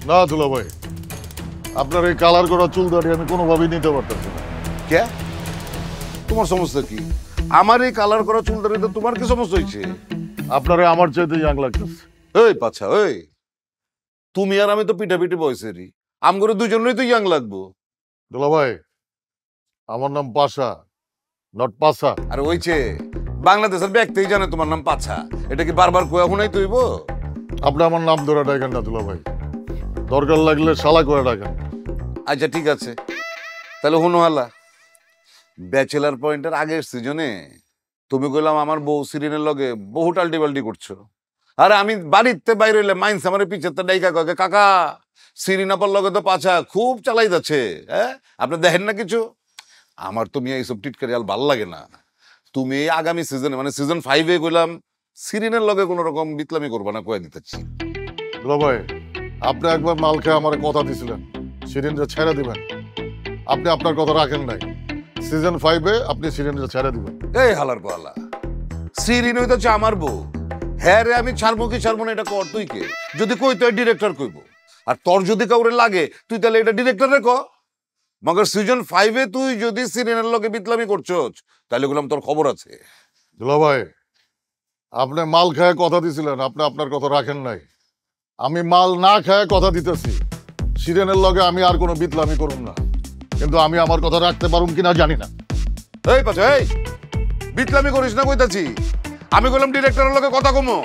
না দুলা ভাই, আপনার এই কালার করা চুল দাড়ি আমি কোনোভাবেই নিতে পারতেছি না। কে? তোমার সমস্যা কি? আমার এই কালার করা চুলদারিতে তোমার কি সমস্যা হয়েছে? আপনারে আমার চাইতে ইয়াং লাগতেছে। এই পাছা, এই তুমি আর আমি তো পিঠাপিঠি বয়সেরই, আমগরে দুজনেরই তো ইয়াং লাগবো। দুলা ভাই, আমার নাম পাশা, নট পাশা। আর ওইছে বাংলাদেশের ব্যক্তিই জানে তোমার নাম পাছা, এটা কি বারবার কোয়া শুনাই তৈব? আপনি আমার নাম ধরে ডাকেন না দুলা ভাই, দরকার লাগলে শালা করে ডাকেন। আচ্ছা ঠিক আছে, তাহলে হুনো হালা। ব্যাচেলার পয়েন্টের আগের সিজনে তুমি কইলাম আমার বউ সিরিনের লগে বহু টাল্টি বাল্টি করছো, আর আমি বাড়িতে বাইরে হইলে মাইন্স আমার পিছের ডাইকা কয়ে কাকা সিরিন আপার লগে তো পাছা খুব চালাই যাচ্ছে। হ্যাঁ, আপনি দেখেন না কিছু? আমার তো মিয়া এইসব টিটকারি আর ভাল লাগে না। তুমি এই আগামী সিজনে মানে সিজন 5-এ কইলাম সিরিনের লগে কোনো রকম বিতলামি করবা না, কয়ে দিতেছি। দুলা ভাই, আপনি একবার মাল খেয়ে আমার কথা দিছিলেন সিরিনটা ছেড়ে দিবেন, আপনি আপনার কথা রাখেন নাই। সিজন 5-এ আপনি সিরিনটা ছেড়ে দিবেন। এই হালার পালা, সিরিন হইতেছে আমার বউ। হ্যাঁ রে, আমি ছাড়বো কি ছাড়বো না এটা কর তুই কে? যদি কই তো ডিরেক্টর কইব, আর তোর যদি কাউরে লাগে তুই তাহলে এটা ডিরেক্টরে ক। মগর সিজন 5-এ তুই যদি সিরিনের লগে বিতলামি করছস তাহলে বললাম তোর খবর আছে। দুলা ভাই, আপনি মাল খেয়ে কথা দিছিলেন, আপনি আপনার কথা রাখেন নাই। আমি মাল না খেয়ে কথা দিতেছি, সিরিনের লগে আমি আর কোনো বিতলামি করুম না, কিন্তু আমি আমার কথা রাখতে পারুম কিনা জানি না। এই পাছে, এই বিতলামি করিস না কইতাছি। আমি কইলাম ডিরেক্টরের লগে কথা কমো।